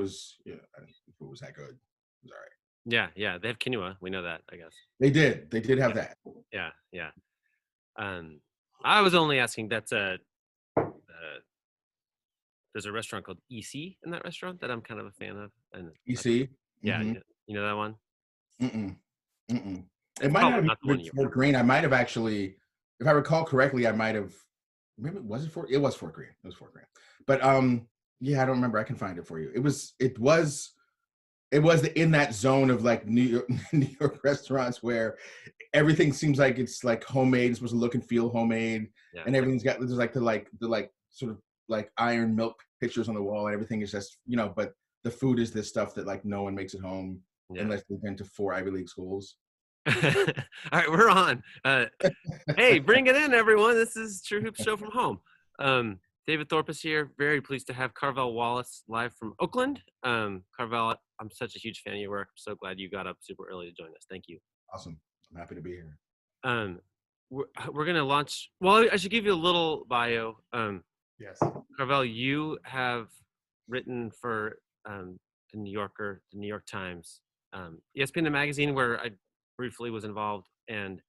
was, yeah, I think the food was that good. It was all right. Yeah. They have quinoa. We know that, I guess. They did have that. Yeah. I was only asking. There's a restaurant called EC in that restaurant that I'm kind of a fan of, and You see? yeah, Mm-hmm. you know that one. Mm-mm. Mm-mm. It It's might not probably have not the been one you. Fort Greene. I might have actually, if I recall correctly, I might have. Maybe was it Fort? It was Fort Greene. It was Fort Greene. But yeah, I don't remember. I can find it for you. It was in that zone of like New York New York restaurants where everything seems like it's like homemade. It's supposed to look and feel homemade, Yeah. and everything's got there's like the sort of like iron milk pictures on the wall, and everything is just But the food is this stuff that like no one makes at home Yeah. unless they've been to 4 Ivy League schools. All right, we're on. Hey, bring it in, everyone. This is True Hoops Show from home. David Thorpe is here. Very pleased to have Carvell Wallace live from Oakland. Carvell, I'm such a huge fan of your work. I'm so glad you got up super early to join us. Thank you. Awesome. I'm happy to be here. We're going to launch. Well, I should give you a little bio. Yes. Carvell, you have written for the New Yorker, the New York Times, ESPN the magazine, where I briefly was involved, and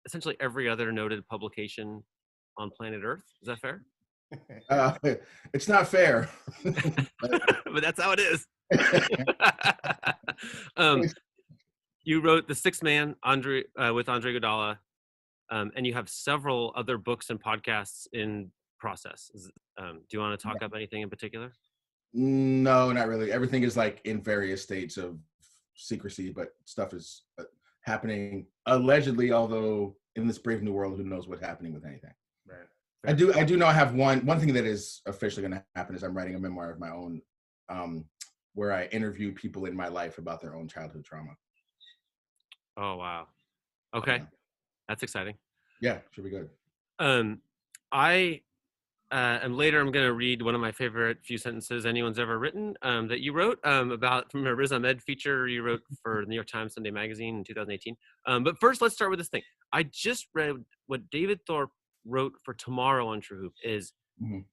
essentially every other noted publication on planet Earth. Is that fair? It's not fair. But that's how it is. You wrote The Sixth Man with Andre Iguodala, and you have several other books and podcasts in process. Do you want to talk about anything in particular? No, not really. Everything is like in various states of secrecy, but stuff is happening allegedly, although in this brave new world, who knows what's happening with anything. Right. I do know I have one thing that is officially going to happen is I'm writing a memoir of my own, where I interview people in my life about their own childhood trauma. Oh, wow. Okay. Yeah. That's exciting. Yeah, should be good. And later I'm going to read one of my favorite few sentences anyone's ever written that you wrote about from a Riz Ahmed feature you wrote for the New York Times Sunday Magazine in 2018. But first, let's start with this thing. I just read what David Thorpe wrote for Tomorrow on True Hoop is an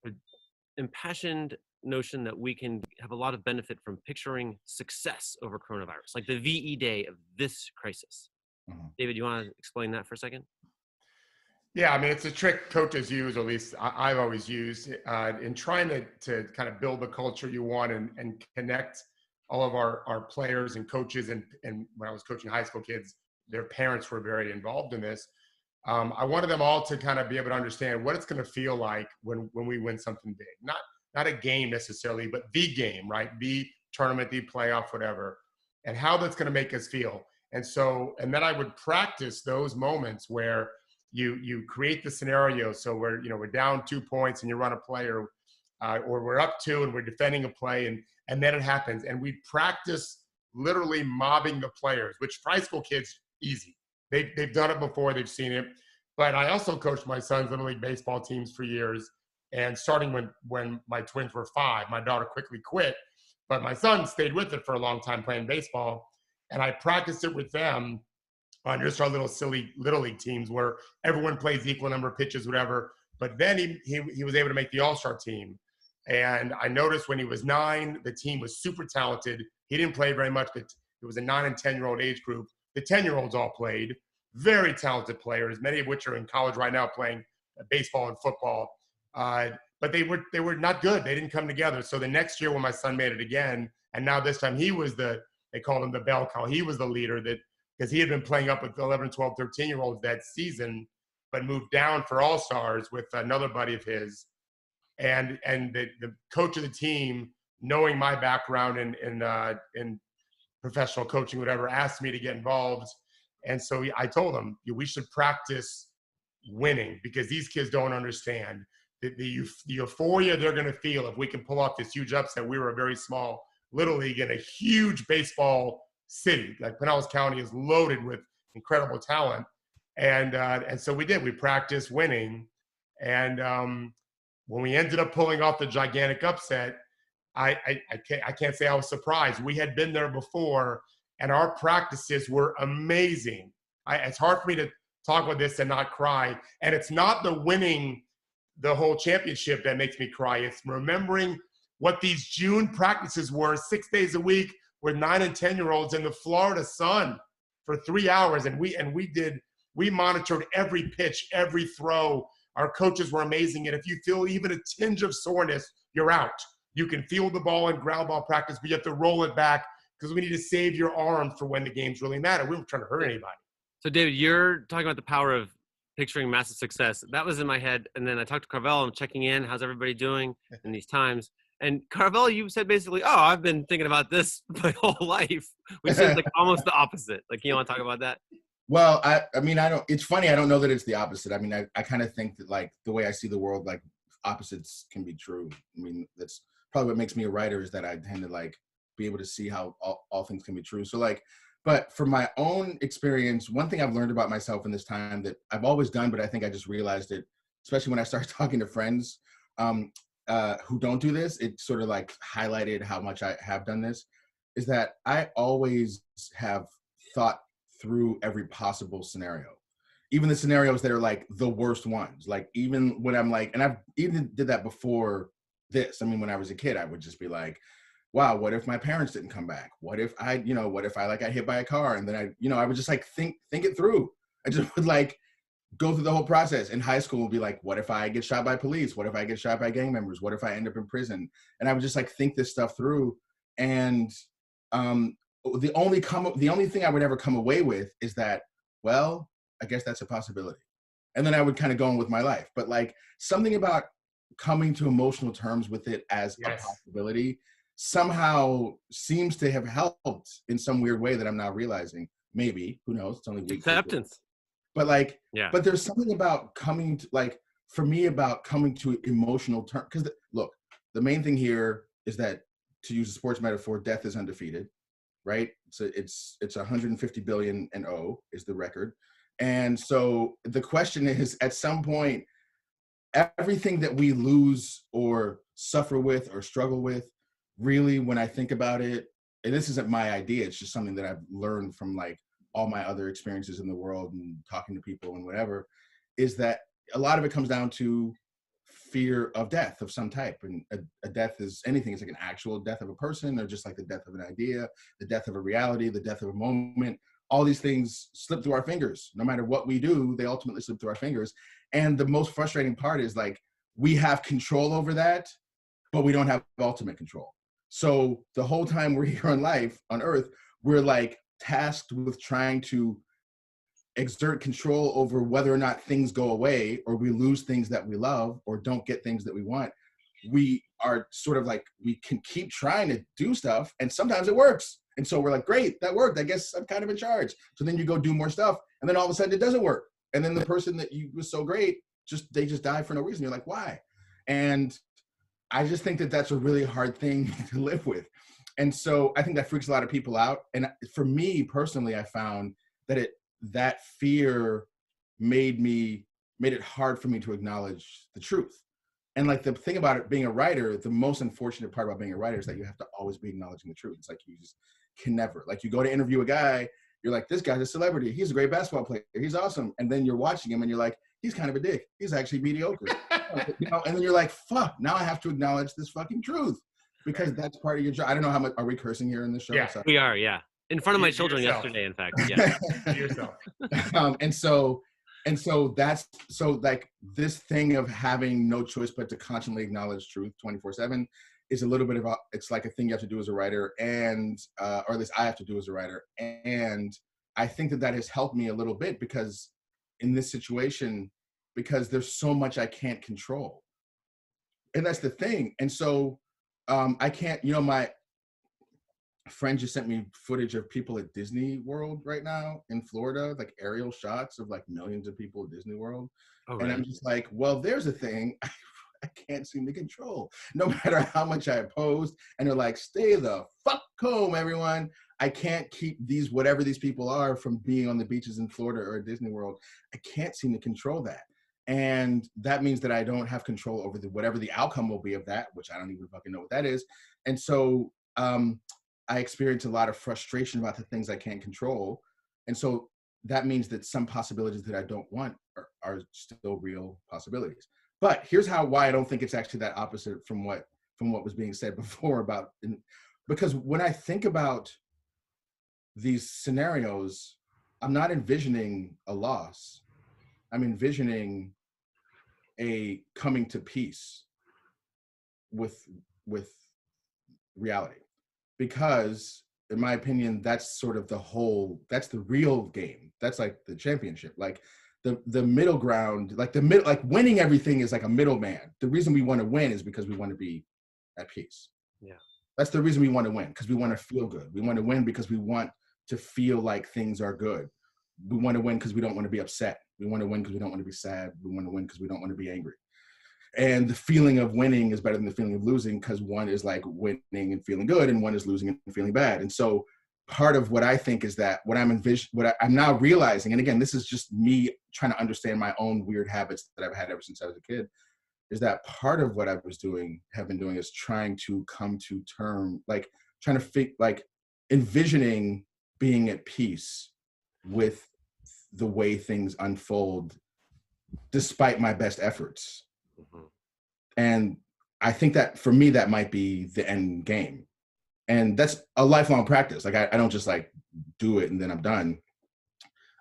impassioned notion that we can have a lot of benefit from picturing success over coronavirus, like the VE day of this crisis. David, you want to explain that for a second? Yeah, I mean, it's a trick coaches use, or at least I've always used, in trying to kind of build the culture you want and connect all of our players and coaches. And when I was coaching high school kids, their parents were very involved in this. I wanted them all to kind of be able to understand what it's going to feel like when we win something big. Not a game necessarily, but the game, right? The tournament, the playoff, whatever, and how that's going to make us feel. And then I would practice those moments where you create the scenario. So we're down 2 points and you run a play, or we're up 2 and we're defending a play, and then it happens. And we practice literally mobbing the players, which for high school kids, easy. They've done it before, they've seen it. But I also coached my son's Little League baseball teams for years. And starting when my twins were 5, my daughter quickly quit, but my son stayed with it for a long time playing baseball. And I practiced it with them on just our little silly Little League teams where everyone plays equal number of pitches, whatever. But then he was able to make the All-Star team. And I noticed when he was 9, the team was super talented. He didn't play very much, but it was a 9 and 10-year-old age group. The 10-year-olds all played, very talented players, many of which are in college right now playing baseball and football. But they were not good. They didn't come together. So the next year when my son made it again, and now this time he was they called him the bell cow. He was the leader because he had been playing up with 11, 12, 13-year-olds that season, but moved down for All-Stars with another buddy of his. And the coach of the team, knowing my background in professional coaching, whatever, asked me to get involved. And so I told him, we should practice winning because these kids don't understand the euphoria they're going to feel if we can pull off this huge upset. We were a very small Little League in a huge baseball city. Like Pinellas County is loaded with incredible talent. And so we did. We practiced winning. And when we ended up pulling off the gigantic upset, I can't say I was surprised. We had been there before, and our practices were amazing. It's hard for me to talk about this and not cry. And it's not the winning the whole championship that makes me cry. It's remembering what these June practices were 6 days a week with 9 and 10-year-olds in the Florida sun for 3 hours. And we monitored every pitch, every throw. Our coaches were amazing. And if you feel even a tinge of soreness, you're out. You can field the ball in ground ball practice, but you have to roll it back because we need to save your arm for when the games really matter. We weren't trying to hurt anybody. So, David, you're talking about the power of picturing massive success. That was in my head. And then I talked to Carvell. I'm checking in. How's everybody doing in these times? And Carvell, you said basically, oh, I've been thinking about this my whole life, which is like almost the opposite. Like, you want to talk about that? Well, I mean, it's funny. I don't know that it's the opposite. I mean, I kind of think that, like, the way I see the world, like, opposites can be true. I mean, that's probably what makes me a writer, is that I tend to, like, be able to see how all things can be true. So, like, but from my own experience, one thing I've learned about myself in this time that I've always done, but I think I just realized it, especially when I started talking to friends who don't do this, it sort of like highlighted how much I have done this, is that I always have thought through every possible scenario, even the scenarios that are like the worst ones. Like, even when I'm like, and I've even did that before this. I mean, when I was a kid, I would just be like, wow, what if my parents didn't come back? What if I like got hit by a car? And then I would just like think it through. I just would like go through the whole process. In high school, would be like, what if I get shot by police? What if I get shot by gang members? What if I end up in prison? And I would just like think this stuff through. And the only thing I would ever come away with is that, well, I guess that's a possibility. And then I would kind of go on with my life. But like, something about coming to emotional terms with it as a possibility somehow seems to have helped in some weird way that I'm now realizing. Maybe, who knows? It's only weeks. Acceptance. But like, but there's something about coming to, like, for me, about coming to emotional terms. Because look, the main thing here is that, to use a sports metaphor, death is undefeated, right? So it's 150 billion and is the record. And so the question is, at some point, everything that we lose or suffer with or struggle with, really, when I think about it, and this isn't my idea, it's just something that I've learned from like all my other experiences in the world and talking to people and whatever, is that a lot of it comes down to fear of death of some type. And a death is anything. It's like an actual death of a person, or just like the death of an idea, the death of a reality, the death of a moment. All these things slip through our fingers. No matter what we do, they ultimately slip through our fingers. And the most frustrating part is, like, we have control over that, but we don't have ultimate control. So the whole time we're here on life, on earth, we're like tasked with trying to exert control over whether or not things go away, or we lose things that we love, or don't get things that we want. We are sort of like, we can keep trying to do stuff, and sometimes it works. And so we're like, great, that worked. I guess I'm kind of in charge. So then you go do more stuff, and then all of a sudden it doesn't work. And then the person that you was so great, they just die for no reason. You're like, why? And I just think that that's a really hard thing to live with. And so I think that freaks a lot of people out. And for me personally, I found that that fear made it hard for me to acknowledge the truth. And like, the thing about it being a writer, the most unfortunate part about being a writer is that you have to always be acknowledging the truth. It's like, you just can never, like, you go to interview a guy, you're like, this guy's a celebrity, he's a great basketball player, he's awesome. And then you're watching him and you're like, he's kind of a dick, he's actually mediocre. And then you're like, fuck, now I have to acknowledge this fucking truth, because that's part of your job. I don't know how much, are we cursing here in this show? Yeah, we are, yeah. In front of my children yesterday, in fact. Yeah. Yourself. And so that's, so like, this thing of having no choice but to constantly acknowledge truth 24/7 is a little bit of it's like a thing you have to do as a writer, and or at least I have to do as a writer. And I think that has helped me a little bit, because in this situation, because there's so much I can't control. And that's the thing. And so I can't, my friend just sent me footage of people at Disney World right now in Florida, like aerial shots of like millions of people at Disney World. Oh, and I'm just like, well, there's a thing I can't seem to control, no matter how much I opposed. And they're like, stay the fuck home, everyone. I can't keep these, whatever these people are, from being on the beaches in Florida or at Disney World. I can't seem to control that. And that means that I don't have control over whatever the outcome will be of that, which I don't even fucking know what that is. And so I experience a lot of frustration about the things I can't control. And so that means that some possibilities that I don't want are still real possibilities. But here's why I don't think it's actually that opposite from what from what was being said before about, because when I think about these scenarios, I'm not envisioning a loss. I'm envisioning a coming to peace with reality, because in my opinion, that's sort of that's the real game. That's like the championship. Like the middle ground, like winning everything is like a middleman. The reason we want to win is because we want to be at peace. Yeah. That's the reason we want to win, because we want to feel good. We want to win because we want to feel like things are good. We want to win because we don't want to be upset. We want to win because we don't want to be sad. We want to win because we don't want to be angry. And the feeling of winning is better than the feeling of losing, because one is like winning and feeling good, and one is losing and feeling bad. And so part of what I think is that what I'm now realizing, and again, this is just me trying to understand my own weird habits that I've had ever since I was a kid, is that part of what I have been doing is trying to come to term, like trying to envisioning being at peace with the way things unfold despite my best efforts. Mm-hmm. And I think that for me, that might be the end game. And that's a lifelong practice. Like I don't just like do it and then I'm done.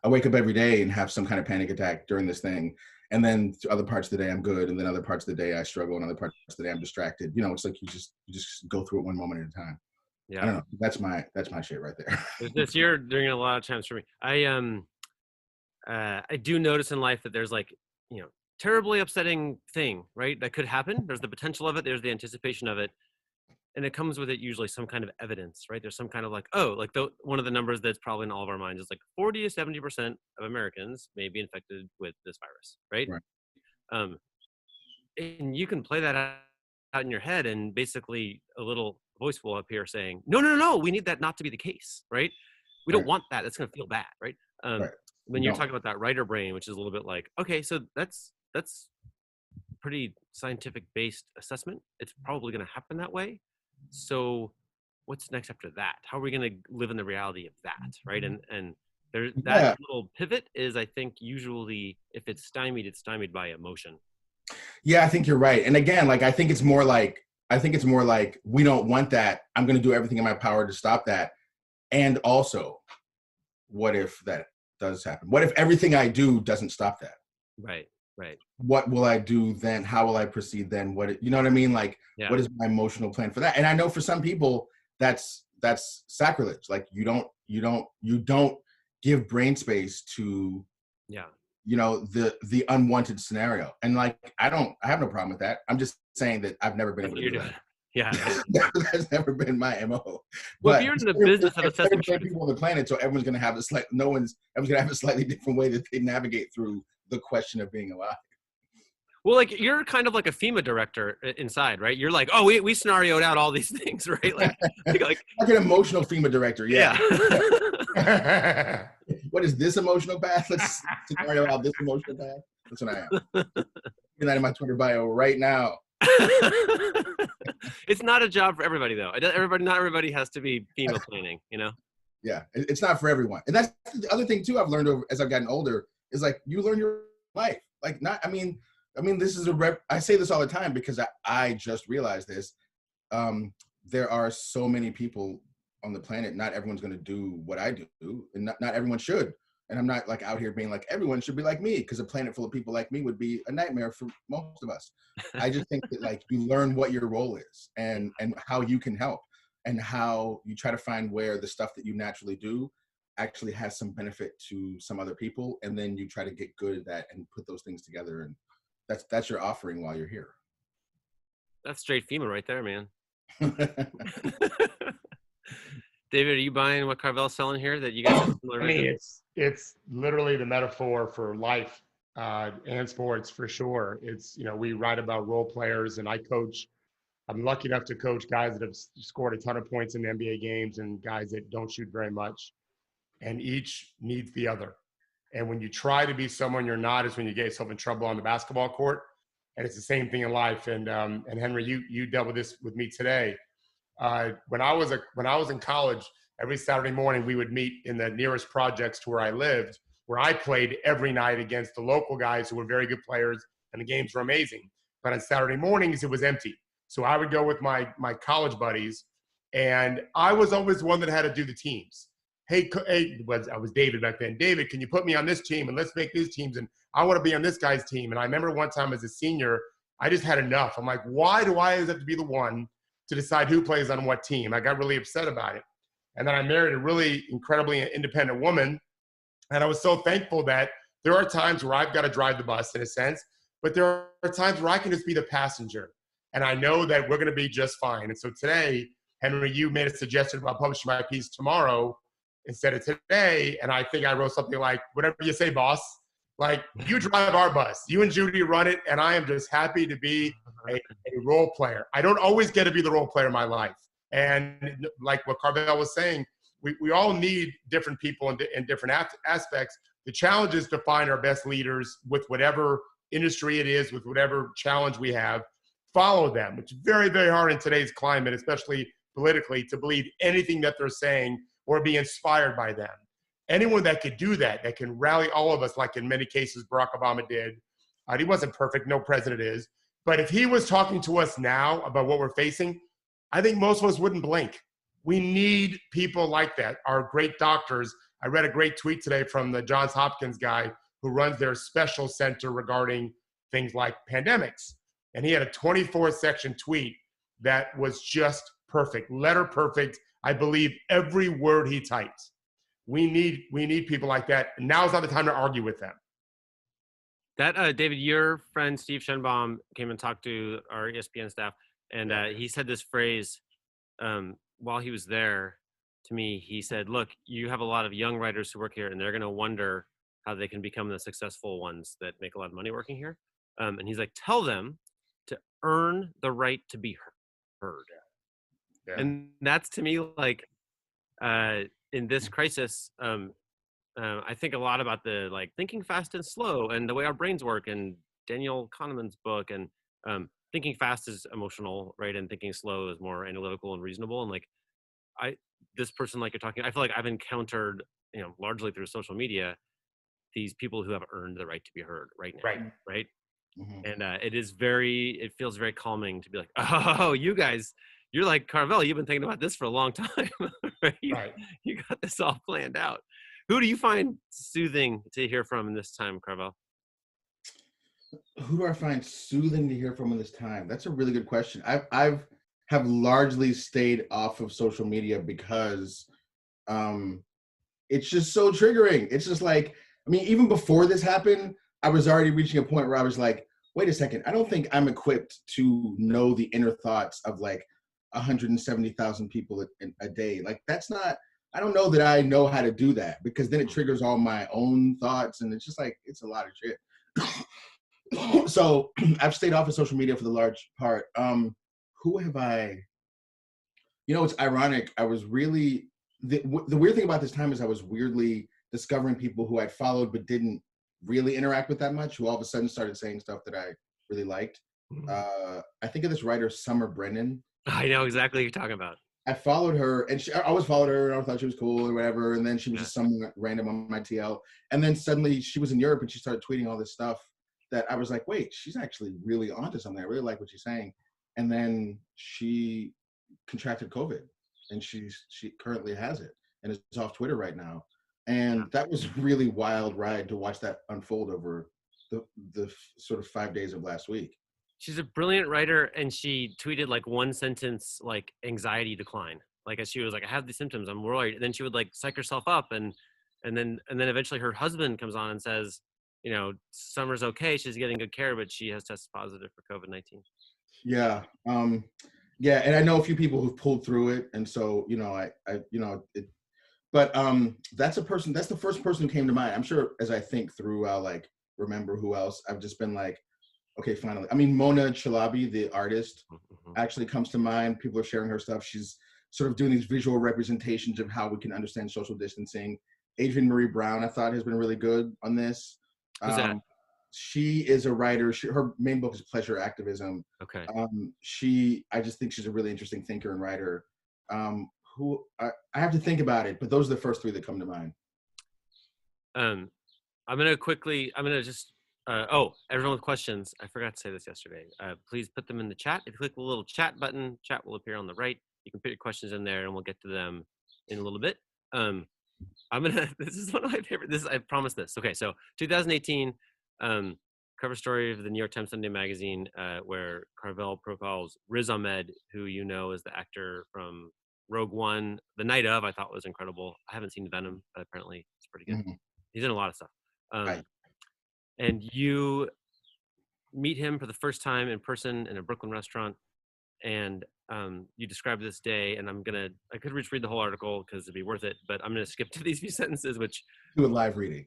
I wake up every day and have some kind of panic attack during this thing. And then other parts of the day I'm good. And then other parts of the day I struggle, and other parts of the day I'm distracted. You know, it's like you just go through it one moment at a time. Yeah. I don't know. That's my shit right there. This year, during a lot of times for me, I do notice in life that there's like, you know, terribly upsetting thing, right? That could happen. There's the potential of it. There's the anticipation of it. And it comes with it usually some kind of evidence, right? There's some kind of like, oh, like one of the numbers that's probably in all of our minds is like 40 to 70% of Americans may be infected with this virus, right? And you can play that out in your head, and basically a little voice will appear saying, no, we need that not to be the case, right? We don't want that. That's going to feel bad, right? When you're talking about that writer brain, which is a little bit like, okay, so that's pretty scientific based assessment. It's probably going to happen that way. So what's next after that? How are we going to live in the reality of that, right? And there's that little pivot is, I think, usually if it's stymied by emotion. Yeah, I think you're right. And again, like I think it's more like we don't want that. I'm going to do everything in my power to stop that. And also, what if that does happen? What if everything I do doesn't stop that? Right. What will I do then? How will I proceed then? You know what I mean? Like, What is my emotional plan for that? And I know for some people that's sacrilege. Like you don't give brain space to, you know, the unwanted scenario. And like, I have no problem with that. I'm just saying that I've never been able to do that. Yeah. That's never been my MO. Well, if you're in the business of assessing people on the planet, so everyone's going to have everyone's going to have a slightly different way that they navigate through the question of being alive. Well, like you're kind of like a FEMA director inside, right? You're like, oh, we scenarioed out all these things, right? Like an emotional FEMA director. Yeah. What is this emotional path? Let's scenario out this emotional path. That's what I am. Get that in my Twitter bio right now. It's not a job for everybody, though. Not everybody has to be FEMA planning, you know? Yeah, it's not for everyone. And that's the other thing too I've learned as I've gotten older is like you learn your life. Like I mean, this is I say this all the time because I just realized this. There are so many people on the planet. Not everyone's going to do what I do, and not everyone should. And I'm not like out here being like everyone should be like me, because a planet full of people like me would be a nightmare for most of us. I just think that like you learn what your role is and how you can help, and how you try to find where the stuff that you naturally do actually has some benefit to some other people, and then you try to get good at that and put those things together, and that's your offering while you're here. That's straight FEMA right there, man. David, are you buying what Carvell's selling here? That you guys have similar vision? I mean, it's literally the metaphor for life and sports for sure. It's, you know, we write about role players, and I coach. I'm lucky enough to coach guys that have scored a ton of points in the NBA games and guys that don't shoot very much, and each needs the other. And when you try to be someone you're not is when you get yourself in trouble on the basketball court. And it's the same thing in life. And Henry, you dealt with this with me today. When I was in college, every Saturday morning we would meet in the nearest projects to where I lived, where I played every night against the local guys who were very good players, and the games were amazing. But on Saturday mornings, it was empty. So I would go with my college buddies, and I was always one that had to do the teams. Hey, I was David back then. David, can you put me on this team, and let's make these teams, and I want to be on this guy's team. And I remember one time as a senior, I just had enough. I'm like, why do I always have to be the one to decide who plays on what team? I got really upset about it. And then I married a really incredibly independent woman. And I was so thankful that there are times where I've got to drive the bus in a sense, but there are times where I can just be the passenger. And I know that we're going to be just fine. And so today, Henry, you made a suggestion about publishing my piece tomorrow instead of today. And I think I wrote something like, whatever you say, boss, like you drive our bus, you and Judy run it. And I am just happy to be a role player. I don't always get to be the role player in my life. And like what Carvell was saying, we all need different people in different aspects. The challenge is to find our best leaders with whatever industry it is, with whatever challenge we have, follow them. It's very, very hard in today's climate, especially politically, to believe anything that they're saying or be inspired by them. Anyone that could do that, that can rally all of us, like in many cases Barack Obama did. He wasn't perfect, no president is. But if he was talking to us now about what we're facing, I think most of us wouldn't blink. We need people like that, our great doctors. I read a great tweet today from the Johns Hopkins guy who runs their special center regarding things like pandemics. And he had a 24-section tweet that was just perfect, letter perfect. I believe every word he typed. We need people like that. Now's not the time to argue with them. That David, your friend Steve Shenbaum came and talked to our ESPN staff, and he said this phrase while he was there to me. He said, "Look, you have a lot of young writers who work here, and they're going to wonder how they can become the successful ones that make a lot of money working here." And he's like, "Tell them to earn the right to be heard." Yeah. And that's to me like in this crisis. I think a lot about the like thinking fast and slow and the way our brains work, and Daniel Kahneman's book, and thinking fast is emotional, right? And thinking slow is more analytical and reasonable. And like this person, like you're talking, I feel like I've encountered, largely through social media, these people who have earned the right to be heard right now. Right. Mm-hmm. And it feels very calming to be like, oh, you guys, you're like Carvell, you've been thinking about this for a long time. Right? You got this all planned out. Who do you find soothing to hear from in this time, Carvell? Who do I find soothing to hear from in this time? That's a really good question. I've largely stayed off of social media because it's just so triggering. It's just like, I mean, even before this happened, I was already reaching a point where I was like, wait a second, I don't think I'm equipped to know the inner thoughts of like 170,000 people a day. Like that's not, I don't know that I know how to do that, because then it triggers all my own thoughts, and it's just like, it's a lot of shit. So I've stayed off of social media for the large part. Who have I, it's ironic. I was really, the weird thing about this time is I was weirdly discovering people who I'd followed but didn't really interact with that much, who all of a sudden started saying stuff that I really liked. I think of this writer, Summer Brennan. I know exactly what you're talking about. I followed her, and I always followed her, and I thought she was cool or whatever. And then she was just someone random on my TL. And then suddenly she was in Europe, and she started tweeting all this stuff that I was like, wait, she's actually really onto something. I really like what she's saying. And then she contracted COVID, and she currently has it, and is off Twitter right now. And that was a really wild ride to watch that unfold over the sort of 5 days of last week. She's a brilliant writer, and she tweeted like one sentence, like anxiety decline. Like as she was like, I have these symptoms, I'm worried. And then she would like psych herself up, and then eventually her husband comes on and says, Summer's okay, she's getting good care, but she has tested positive for COVID-19. Yeah. Yeah, and I know a few people who've pulled through it, and so but that's the first person who came to mind. I'm sure as I think through, I'll like remember who else. I've just been like, okay, finally. I mean, Mona Shalaby, the artist, actually comes to mind. People are sharing her stuff. She's sort of doing these visual representations of how we can understand social distancing. Adrienne Marie Brown, I thought, has been really good on this. Who's that? She is a writer. Her main book is Pleasure Activism. Okay. I just think she's a really interesting thinker and writer. Who I have to think about it, but those are the first three that come to mind. I'm gonna just Everyone with questions, I forgot to say this yesterday. Please put them in the chat. If you click the little chat button, chat will appear on the right. You can put your questions in there and we'll get to them in a little bit. This is one of my favorite, I promise this. Okay, so 2018, cover story of the New York Times Sunday Magazine, where Carvell profiles Riz Ahmed, who you know is the actor from Rogue One. The night of, I thought was incredible. I haven't seen Venom, but apparently it's pretty good. Mm-hmm. He's in a lot of stuff. Right. And you meet him for the first time in person in a Brooklyn restaurant, and you describe this day, and I could read the whole article because it'd be worth it, but I'm gonna skip to these few sentences, which Do a live reading.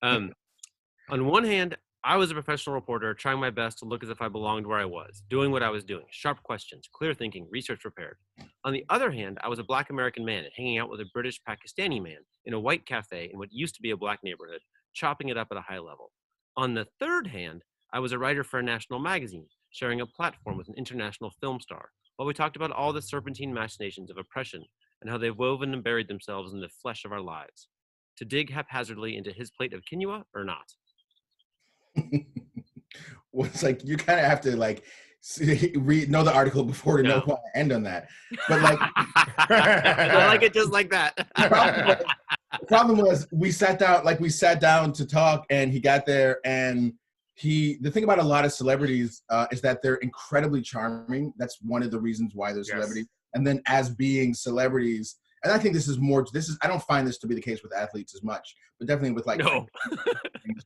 On one hand, I was a professional reporter trying my best to look as if I belonged where I was, doing what I was doing, sharp questions, clear thinking, research prepared. On the other hand, I was a Black American man hanging out with a British Pakistani man in a white cafe in what used to be a Black neighborhood, chopping it up at a high level. On the third hand, I was a writer for a national magazine, sharing a platform with an international film star, while we talked about all the serpentine machinations of oppression and how they've woven and buried themselves in the flesh of our lives. To dig haphazardly into his plate of quinoa or not? Well, it's like you kind of have to like know the article before to know how to end on that. But like, I like it just like that. The problem was we sat down to talk, and he got there, and the thing about a lot of celebrities is that they're incredibly charming. That's one of the reasons why they're celebrities. And then as being celebrities, and I think I don't find this to be the case with athletes as much, but definitely with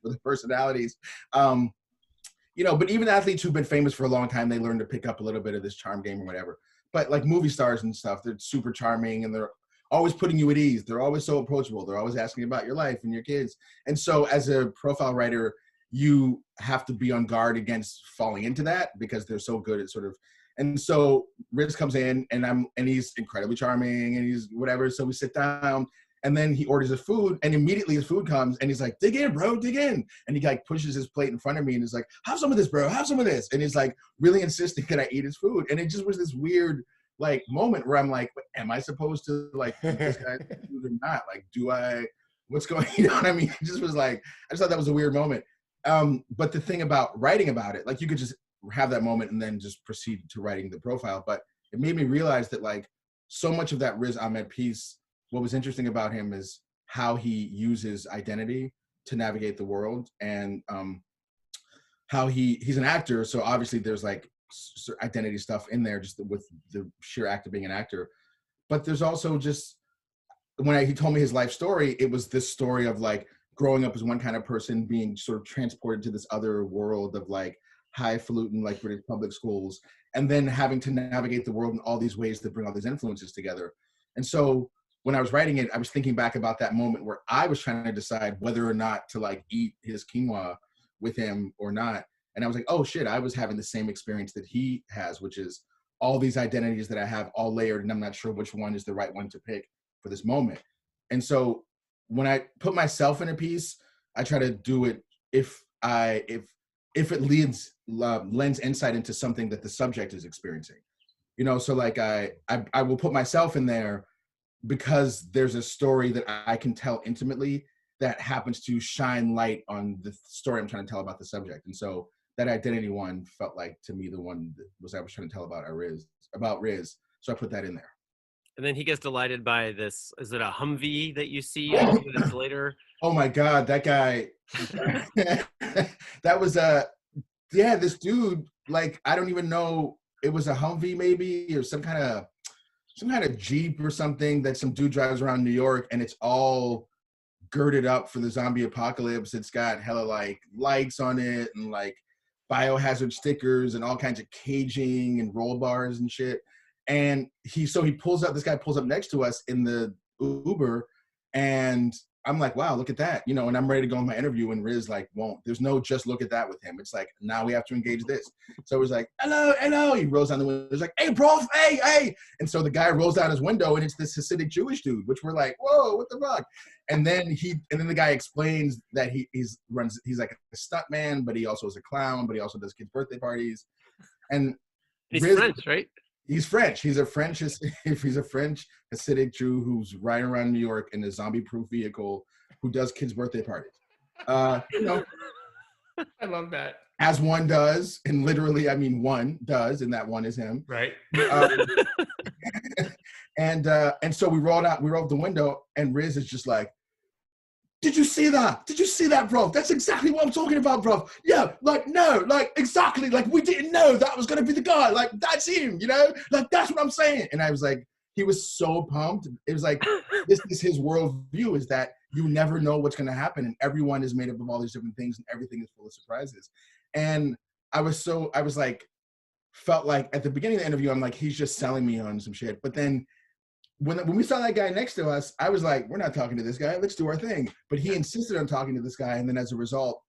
with personalities. But even athletes who've been famous for a long time, they learn to pick up a little bit of this charm game or whatever. But like movie stars and stuff, they're super charming and they're always putting you at ease. They're always so approachable. They're always asking about your life and your kids. And so as a profile writer, you have to be on guard against falling into that because they're so good at and so Riz comes in and he's incredibly charming and he's whatever. So we sit down and then he orders his food and immediately his food comes and he's like, dig in, bro, dig in. And he like pushes his plate in front of me and is like, have some of this, bro, have some of this. And he's like really insisting that I eat his food. And it just was this weird like moment where I'm like, am I supposed to like eat this guy's food or not? Like, what's going, you know what I mean? It just was like, I just thought that was a weird moment. But the thing about writing about it, like you could just have that moment and then just proceed to writing the profile. But it made me realize that like so much of that Riz Ahmed piece, what was interesting about him is how he uses identity to navigate the world and how he's an actor. So obviously there's like identity stuff in there just with the sheer act of being an actor. But there's also just, when he told me his life story, it was this story of like growing up as one kind of person being sort of transported to this other world of like highfalutin like British public schools, and then having to navigate the world in all these ways that bring all these influences together. And so when I was writing it, I was thinking back about that moment where I was trying to decide whether or not to like eat his quinoa with him or not. And I was like, oh shit, I was having the same experience that he has, which is all these identities that I have all layered and I'm not sure which one is the right one to pick for this moment. And so when I put myself in a piece, I try to do it if it lends insight into something that the subject is experiencing, so like I will put myself in there because there's a story that I can tell intimately that happens to shine light on the story I'm trying to tell about the subject. And so that identity one felt like to me the one that I was trying to tell about Riz. So I put that in there. And then he gets delighted by this. Is it a Humvee that you see a few minutes later? Oh my God, that guy. That was this dude, like, I don't even know. It was a Humvee maybe, or some kind of Jeep or something that some dude drives around New York, and it's all girded up for the zombie apocalypse. It's got hella like lights on it and like biohazard stickers and all kinds of caging and roll bars and shit. And this guy pulls up next to us in the Uber, and I'm like, wow, look at that. And I'm ready to go on my interview, and Riz like there's no just look at that with him. It's like, now we have to engage this. So it was like, hello. He rolls down the window. He's like, hey, bro, hey. And so the guy rolls down his window, and it's this Hasidic Jewish dude, which we're like, whoa, what the fuck? And then the guy explains that he's like a stunt man, but he also is a clown, but he also does kids' birthday parties. And he's French, right? He's French. He's a French Hasidic Jew who's riding around New York in a zombie-proof vehicle who does kids' birthday parties. I love that. as one does, and literally, I mean, one does, and that one is him. Right. Um, and so we rolled the window, and Riz is just like, did you see that? Did you see that, bro? That's exactly what I'm talking about, bro. Yeah, like, no, like, exactly. Like, we didn't know that was going to be the guy. Like, that's him, you know? Like, that's what I'm saying. And I was like, he was so pumped. It was like, this is his worldview, is that you never know what's going to happen. And everyone is made up of all these different things, and everything is full of surprises. And I was like, felt like at the beginning of the interview, I'm like, he's just selling me on some shit. But then when we saw that guy next to us, I was like, we're not talking to this guy. Let's do our thing. But he insisted on talking to this guy. And then as a result,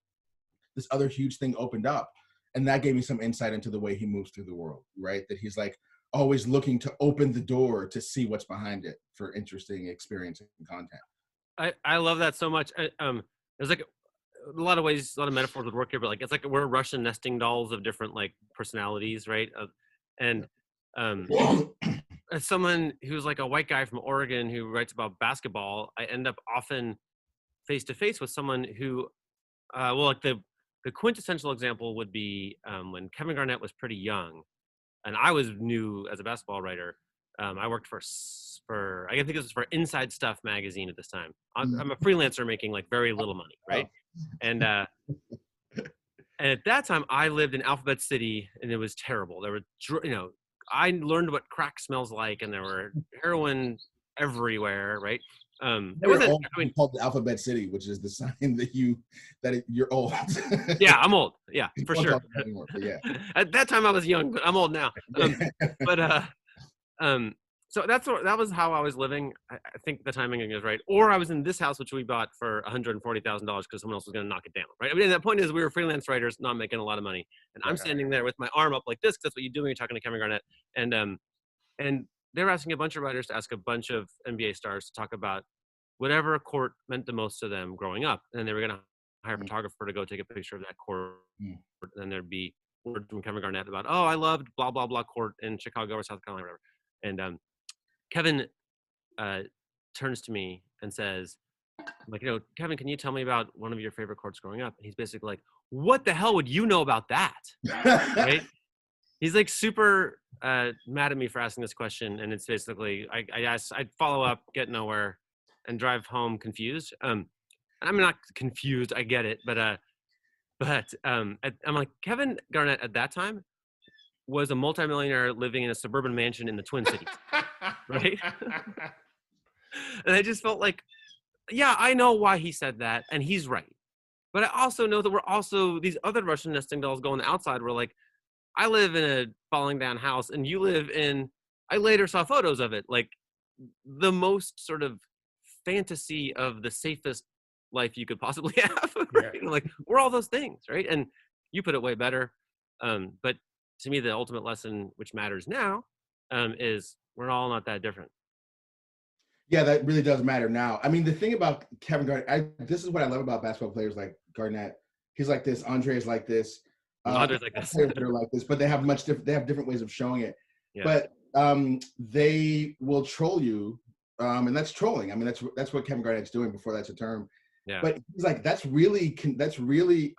this other huge thing opened up. And that gave me some insight into the way he moves through the world, right? That he's like always looking to open the door to see what's behind it for interesting experience and content. I love that so much. There's like a lot of ways, a lot of metaphors would work here, but like it's like we're Russian nesting dolls of different like personalities, right? As someone who's like a white guy from Oregon who writes about basketball, I end up often face to face with someone who, like the quintessential example would be when Kevin Garnett was pretty young, and I was new as a basketball writer. I worked for I think this was for Inside Stuff magazine at this time. I'm a freelancer making like very little money, right? And at that time, I lived in Alphabet City, and it was terrible. There were, I learned what crack smells like, and there were heroin everywhere, right? It wasn't. I mean, called the Alphabet City, which is the sign that you're old. Yeah, I'm old. Yeah, for sure. Anymore, yeah. At that time, I was young, but I'm old now. So that was how I was living. I think the timing is right. Or I was in this house, which we bought for $140,000 because someone else was going to knock it down, right? I mean, the point is we were freelance writers, not making a lot of money. And I'm standing there with my arm up like this, because that's what you do when you're talking to Kevin Garnett. And they were asking a bunch of writers to ask a bunch of NBA stars to talk about whatever court meant the most to them growing up. And they were going to hire a photographer to go take a picture of that court. And then there'd be word from Kevin Garnett about, oh, I loved blah, blah, blah court in Chicago or South Carolina, or whatever. And Kevin turns to me and says, like, Kevin, can you tell me about one of your favorite courts growing up? And he's basically like, what the hell would you know about that? Right? He's like super mad at me for asking this question. And it's basically, I'd follow up, get nowhere, and drive home confused. I'm not confused. I get it. But I'm like, Kevin Garnett at that time was a multimillionaire living in a suburban mansion in the Twin Cities, right? And I just felt like, yeah, I know why he said that, and he's right. But I also know that we're also these other Russian nesting dolls going outside. We're like, I live in a falling down house, and you live in, I later saw photos of it, like the most sort of fantasy of the safest life you could possibly have. Right? Yeah. Like, we're all those things, right? And you put it way better. But to me, the ultimate lesson, which matters now, is we're all not that different. Yeah, that really does matter now. I mean, the thing about Kevin Garnett, this is what I love about basketball players like Garnett. He's like this. Andre is like this. Andre's like this. Players that are like this, but they have they have different ways of showing it. Yeah. But they will troll you, and that's trolling. I mean, that's what Kevin Garnett's doing before that's a term. Yeah. But he's like, that's really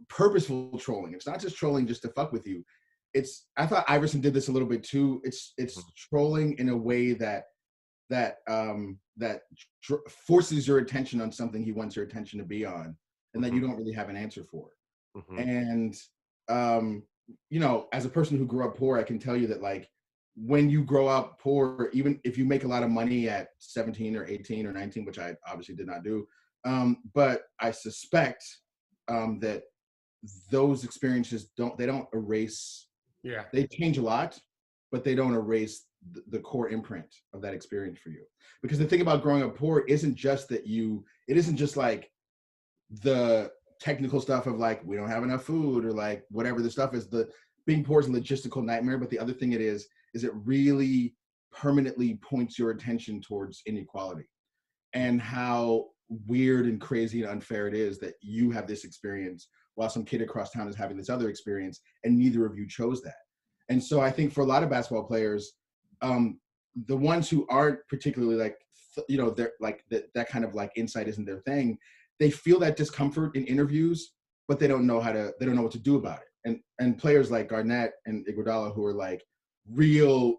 purposeful trolling. It's not just trolling just to fuck with you. I thought Iverson did this a little bit too. It's trolling in a way that forces your attention on something he wants your attention to be on, and that you don't really have an answer for. And as a person who grew up poor, I can tell you that, like, when you grow up poor, even if you make a lot of money at 17 or 18 or 19, which I obviously did not do, but I suspect that those experiences don't erase. Yeah, they change a lot, but they don't erase the core imprint of that experience for you. Because the thing about growing up poor isn't just like the technical stuff of like, we don't have enough food, or like whatever the stuff is. The being poor is a logistical nightmare, but the other thing it is it really permanently points your attention towards inequality and how weird and crazy and unfair it is that you have this experience while some kid across town is having this other experience, and neither of you chose that. And so I think for a lot of basketball players, the ones who aren't particularly like, they're like that kind of like insight isn't their thing, they feel that discomfort in interviews but they don't know what to do about it. And players like Garnett and Iguodala, who are like real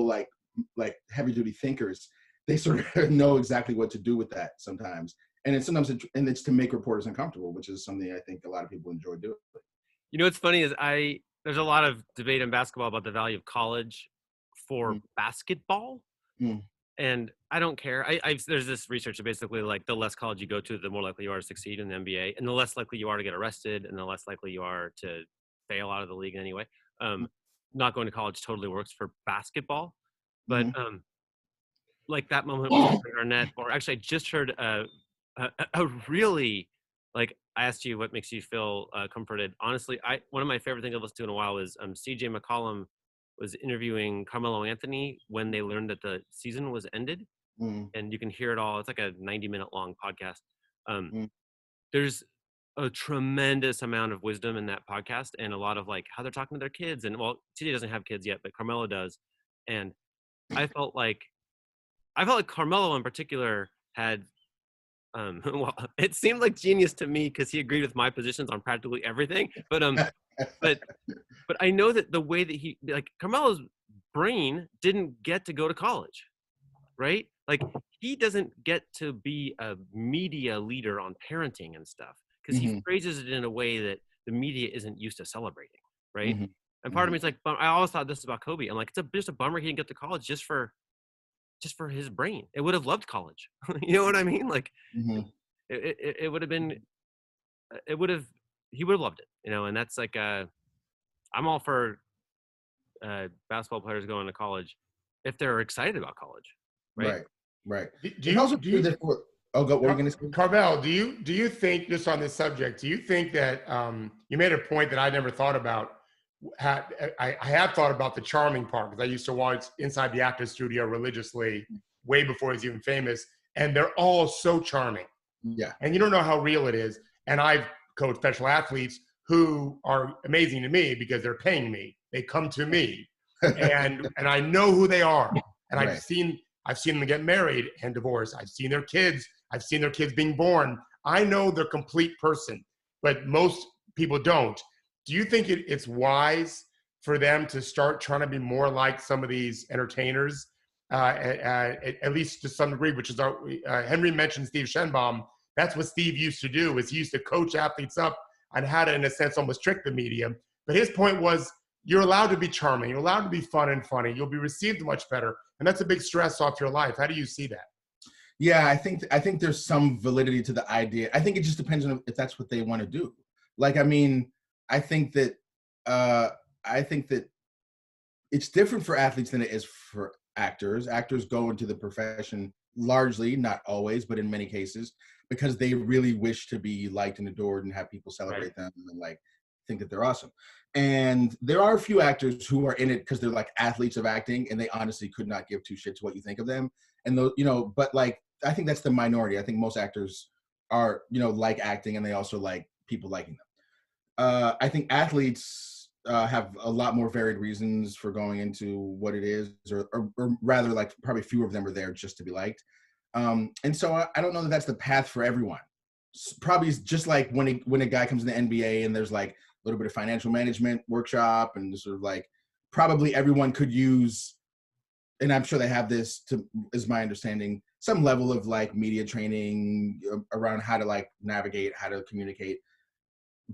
like heavy duty thinkers, they sort of know exactly what to do with that sometimes. And it's to make reporters uncomfortable, which is something I think a lot of people enjoy doing. You know what's funny is there's a lot of debate in basketball about the value of college for basketball. And I don't care. There's this research that basically like the less college you go to, the more likely you are to succeed in the NBA, and the less likely you are to get arrested, and the less likely you are to fail out of the league anyway. Not going to college totally works for basketball, but like that moment with Garnett, or actually I just heard a really, like, I asked you what makes you feel comforted. Honestly, one of my favorite things I've listened to in a while was CJ McCollum was interviewing Carmelo Anthony when they learned that the season was ended, and you can hear it all. It's like a 90-minute long podcast. There's a tremendous amount of wisdom in that podcast, and a lot of like how they're talking to their kids. And well, CJ doesn't have kids yet, but Carmelo does. And I felt like Carmelo in particular had, well, it seemed like genius to me because he agreed with my positions on practically everything. But I know that the way that Carmelo's brain didn't get to go to college, right? Like he doesn't get to be a media leader on parenting and stuff because he phrases it in a way that the media isn't used to celebrating, right? And part of me is like, I always thought this about Kobe. I'm like, it's just a bummer he didn't get to college just for his brain. It would have loved college. You know what I mean? Like it would have been, he would have loved it, you know? And that's like, I'm all for basketball players going to college if they're excited about college. Right. What were you going to say? Carvell, do you think, just on this subject, do you think that you made a point that I never thought about? I have thought about the charming part because I used to watch Inside the Actors Studio religiously way before he was even famous, and they're all so charming. Yeah. And you don't know how real it is. And I've coached special athletes who are amazing to me because they're paying me. They come to me, and I know who they are. And I've seen them get married and divorce. I've seen their kids. I've seen their kids being born. I know their complete person, but most people don't. Do you think it's wise for them to start trying to be more like some of these entertainers, at least to some degree, which is Henry mentioned Steve Shenbaum. That's what Steve used to do, is he used to coach athletes up on how to, in a sense, almost trick the media. But his point was, you're allowed to be charming. You're allowed to be fun and funny. You'll be received much better. And that's a big stress off your life. How do you see that? Yeah, I think there's some validity to the idea. I think it just depends on if that's what they want to do. Like, I mean, I think that it's different for athletes than it is for actors. Actors go into the profession largely, not always, but in many cases, because they really wish to be liked and adored and have people celebrate them and like think that they're awesome. And there are a few actors who are in it because they're like athletes of acting and they honestly could not give two shits what you think of them. And those, you know, but like, I think that's the minority. I think most actors are, you know, like acting and they also like people liking them. I think athletes have a lot more varied reasons for going into what it is, or rather, like probably fewer of them are there just to be liked. And so I don't know that that's the path for everyone. Probably just like when a guy comes in the NBA and there's like a little bit of financial management workshop and sort of like probably everyone could use, and I'm sure they have this is my understanding, some level of like media training around how to like navigate, how to communicate.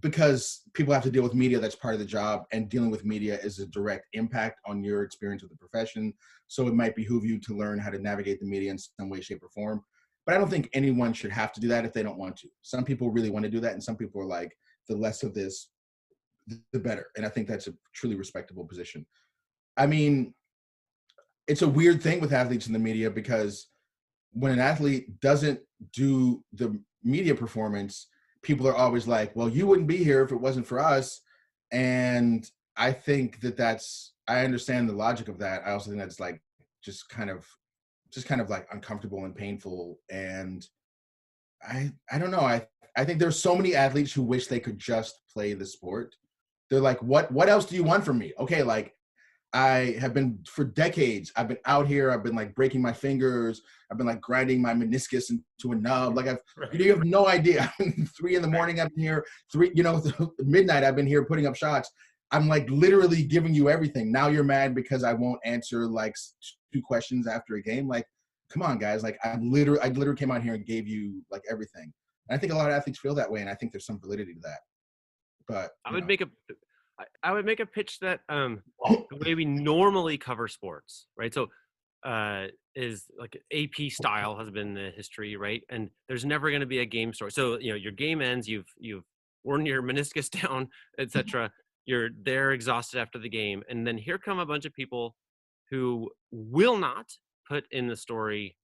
Because people have to deal with media, that's part of the job, and dealing with media is a direct impact on your experience with the profession. So it might behoove you to learn how to navigate the media in some way, shape, or form. But I don't think anyone should have to do that if they don't want to. Some people really want to do that, and some people are like, the less of this, the better. And I think that's a truly respectable position. I mean, it's a weird thing with athletes in the media because when an athlete doesn't do the media performance, people are always like, well, you wouldn't be here if it wasn't for us. And I think I understand the logic of that. I also think that's like, just kind of like uncomfortable and painful. And I don't know. I think there's so many athletes who wish they could just play the sport. They're like, what else do you want from me? Okay. Like, I have been for decades. I've been out here. I've been like breaking my fingers. I've been like grinding my meniscus into a nub. Like you have no idea. 3 a.m. I've been here. Midnight. I've been here putting up shots. I'm like literally giving you everything. Now you're mad because I won't answer like 2 questions after a game. Like, come on, guys. Like I literally came out here and gave you like everything. And I think a lot of athletes feel that way, and I think there's some validity to that. But I would make a pitch that the way we normally cover sports, right? So is like AP style has been the history, right? And there's never going to be a game story. So your game ends, you've worn your meniscus down, etc. You're there exhausted after the game, and then here come a bunch of people who will not put in the story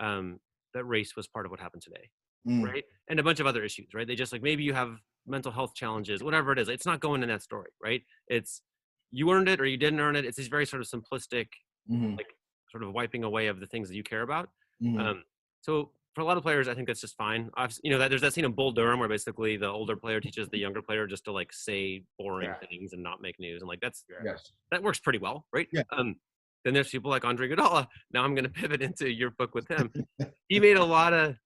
that race was part of what happened today, right? And a bunch of other issues, right? They just like maybe you have mental health challenges, whatever it is. It's not going in that story, right? It's you earned it or you didn't earn it. It's these very sort of simplistic, like sort of wiping away of the things that you care about. So for a lot of players, I think that's just fine. That there's that scene in Bull Durham where basically the older player teaches the younger player just to like say boring things and not make news, and like that works pretty well, right? Yeah. Then there's people like Andre Iguodala. Now I'm going to pivot into your book with him. He made a lot of.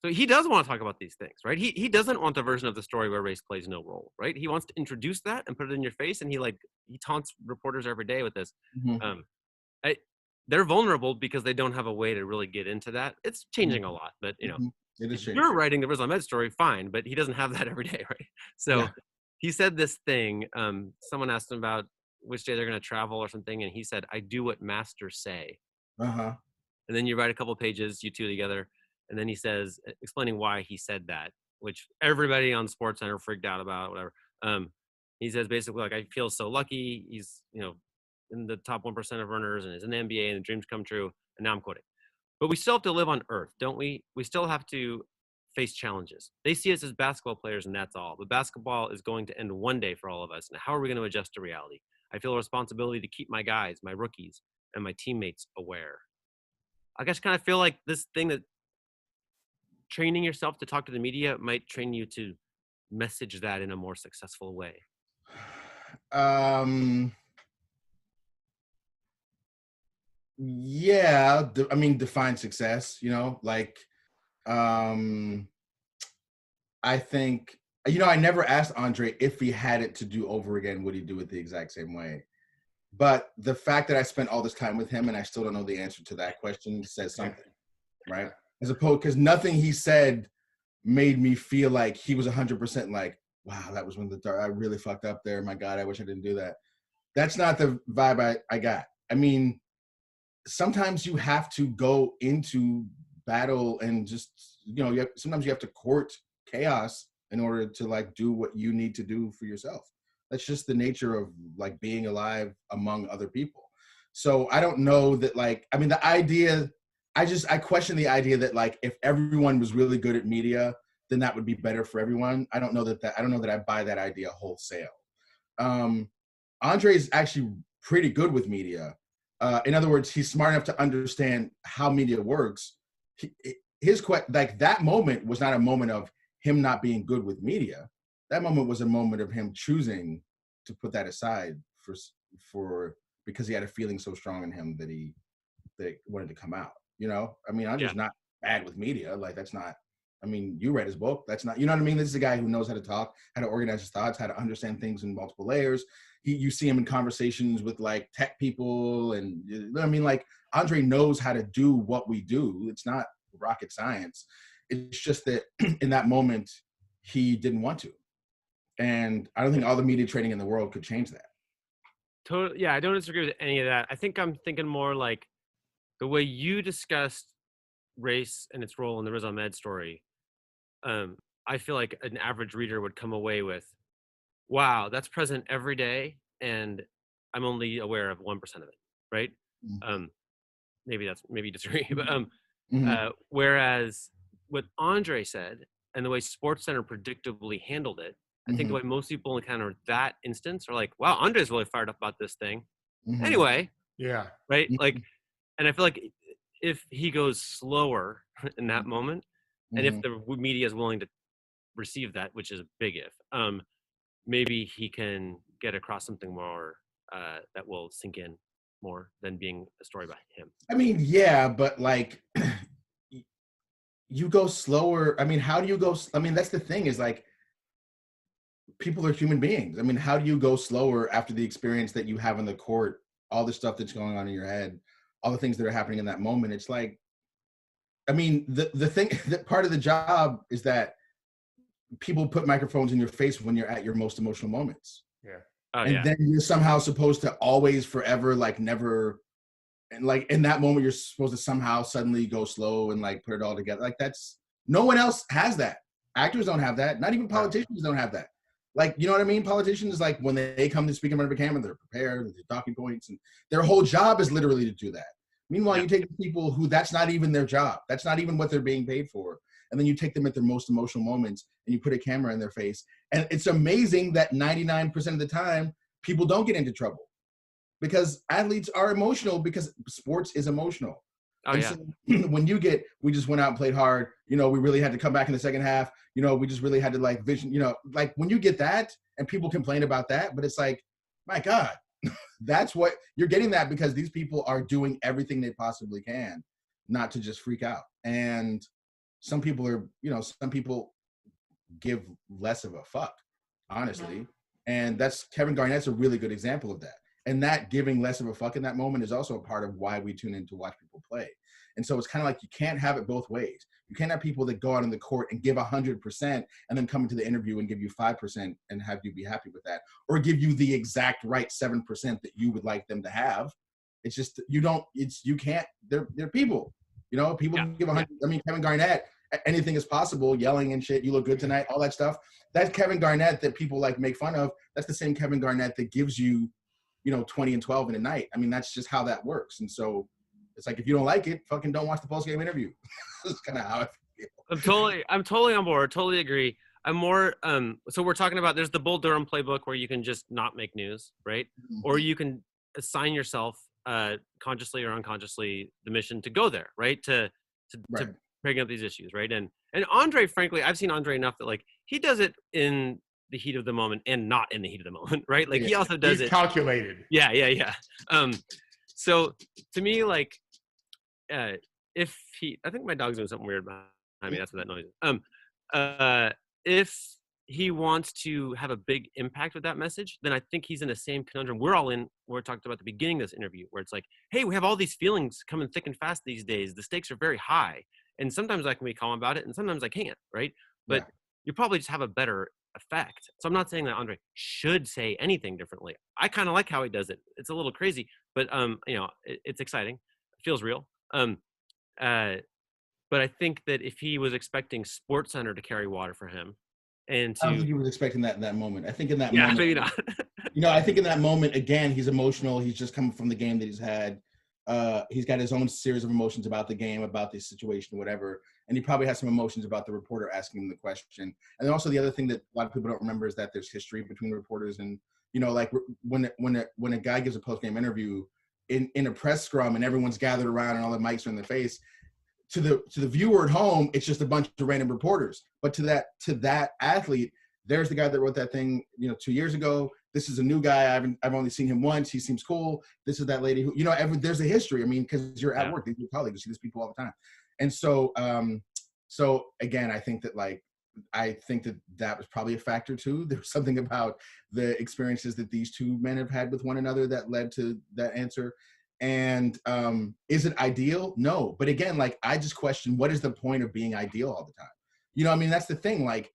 So he does want to talk about these things, right? He doesn't want the version of the story where race plays no role, right? He wants to introduce that and put it in your face, and he taunts reporters every day with this. They're vulnerable because they don't have a way to really get into that. It's changing a lot, but it is if you're writing the Riz Ahmed story, fine, but he doesn't have that every day, right? So he said this thing. Someone asked him about which day they're going to travel or something, and he said, "I do what masters say." And then you write a couple pages, you two together. And then he says, explaining why he said that, which everybody on SportsCenter freaked out about, whatever. He says basically like, I feel so lucky. He's, in the top 1% of earners and is in the NBA and the dreams come true. And now I'm quoting. But we still have to live on Earth, don't we? We still have to face challenges. They see us as basketball players and that's all. But basketball is going to end one day for all of us. And how are we going to adjust to reality? I feel a responsibility to keep my guys, my rookies, and my teammates aware. I guess kind of feel like this thing that training yourself to talk to the media might train you to message that in a more successful way. Yeah, I mean, define success, I think, I never asked Andre if he had it to do over again, would he do it the exact same way? But the fact that I spent all this time with him and I still don't know the answer to that question says something, right? As opposed, because nothing he said made me feel like he was 100% like, wow, that was when I really fucked up there. My God, I wish I didn't do that. That's not the vibe I got. I mean, sometimes you have to go into battle and just, sometimes you have to court chaos in order to like do what you need to do for yourself. That's just the nature of like being alive among other people. So I don't know that the idea, I question the idea that like if everyone was really good at media, then that would be better for everyone. I don't know that I buy that idea wholesale. Andre is actually pretty good with media. In other words, he's smart enough to understand how media works. That moment was not a moment of him not being good with media. That moment was a moment of him choosing to put that aside for because he had a feeling so strong in him that he wanted to come out. I'm just not bad with media. Like that's not. You read his book. That's not. You know what I mean? This is a guy who knows how to talk, how to organize his thoughts, how to understand things in multiple layers. You see him in conversations with like tech people, and like Andre knows how to do what we do. It's not rocket science. It's just that in that moment he didn't want to, and I don't think all the media training in the world could change that. Totally. Yeah, I don't disagree with any of that. I think I'm thinking more like the way you discussed race and its role in the Riz Ahmed story. I feel like an average reader would come away with, wow, that's present every day, and I'm only aware of 1% of it, right? Maybe you disagree, but whereas what Andre said and the way SportsCenter predictably handled it, I think the way most people encounter that instance are like, wow, Andre's really fired up about this thing. Anyway, right? Like, and I feel like if he goes slower in that moment, and if the media is willing to receive that, which is a big if, maybe he can get across something more that will sink in more than being a story about him. I mean, yeah, but like you go slower. I mean, how do you go? I mean, that's the thing is like people are human beings. I mean, how do you go slower after the experience that you have on the court, all the stuff that's going on in your head, all the things that are happening in that moment? It's like, I mean, the thing that part of the job is that people put microphones in your face when you're at your most emotional moments. Yeah. Oh, and yeah. then you're somehow supposed to always, forever, like never, and like in that moment, you're supposed to somehow suddenly go slow and like put it all together. Like that's, no one else has that. Actors don't have that. Not even politicians don't have that. Like, you know what I mean? Politicians, like when they come to speak in front of a camera, they're prepared, with their talking points, and their whole job is literally to do that. Meanwhile, you take people who that's not even their job. That's not even what they're being paid for. And then you take them at their most emotional moments and you put a camera in their face. And it's amazing that 99% of the time, people don't get into trouble because athletes are emotional because sports is emotional. Oh, and yeah. So when you get, we just went out and played hard, you know, we really had to come back in the second half, you know, we just really had to like vision, you know, like when you get that and people complain about that, but it's like, my God, that's what you're getting, that because these people are doing everything they possibly can not to just freak out. And some people are, you know, some people give less of a fuck, honestly. And that's Kevin Garnett's a really good example of that. And that giving less of a fuck in that moment is also a part of why we tune in to watch people play. And so it's kind of like you can't have it both ways. You can't have people that go out on the court and give 100% and then come into the interview and give you 5% and have you be happy with that, or give you the exact right 7% that you would like them to have. It's just, you don't, it's, you can't, they're people, you know, people give 100. I mean, Kevin Garnett, anything is possible, yelling and shit, you look good tonight, all that stuff. That's Kevin Garnett that people like make fun of. That's the same Kevin Garnett that gives you, you know, 20 and 12 in a night. I mean, that's just how that works. And so it's like, if you don't like it, fucking don't watch the post-game interview. That's kind of how I feel. I'm totally on board. Totally agree. I'm more, so we're talking about, there's the Bull Durham playbook where you can just not make news, right? Mm-hmm. Or you can assign yourself consciously or unconsciously the mission to go there, right? To bring up these issues, right? And Andre, frankly, I've seen Andre enough that like he does it in the heat of the moment and not in the heat of the moment, right? Like he also does it calculated. Yeah. So to me, like, if he, I think my dog's doing something weird behind me. That's what that noise is. If he wants to have a big impact with that message, then I think he's in the same conundrum we're all in. We're talked about at the beginning of this interview, where it's like, hey, we have all these feelings coming thick and fast these days. The stakes are very high, and sometimes I can be calm about it, and sometimes I can't, right? But you probably just have a better effect. So I'm not saying that Andre should say anything differently. I kind of like how he does it. It's a little crazy, but you know, it's exciting. It feels real. But I think that if he was expecting SportsCenter to carry water for him, and I don't think he was expecting that in that moment. I think in that moment, maybe not. You know, I think in that moment, again, he's emotional. He's just coming from the game that he's had. He's got his own series of emotions about the game, about the situation, whatever. And he probably has some emotions about the reporter asking him the question. And then also the other thing that a lot of people don't remember is that there's history between the reporters. And, you know, like when a guy gives a post-game interview in a press scrum and everyone's gathered around and all the mics are in their face, to the viewer at home, it's just a bunch of random reporters. But to that athlete, there's the guy that wrote that thing, you know, 2 years ago. This is a new guy. I've only seen him once. He seems cool. This is that lady who, you know, there's a history. I mean, because you're at work, these are your colleagues, you see these people all the time. And so, so again, I think that that was probably a factor too. There was something about the experiences that these two men have had with one another that led to that answer. And is it ideal? No. But again, like, I just question, what is the point of being ideal all the time? You know, I mean, that's the thing. Like,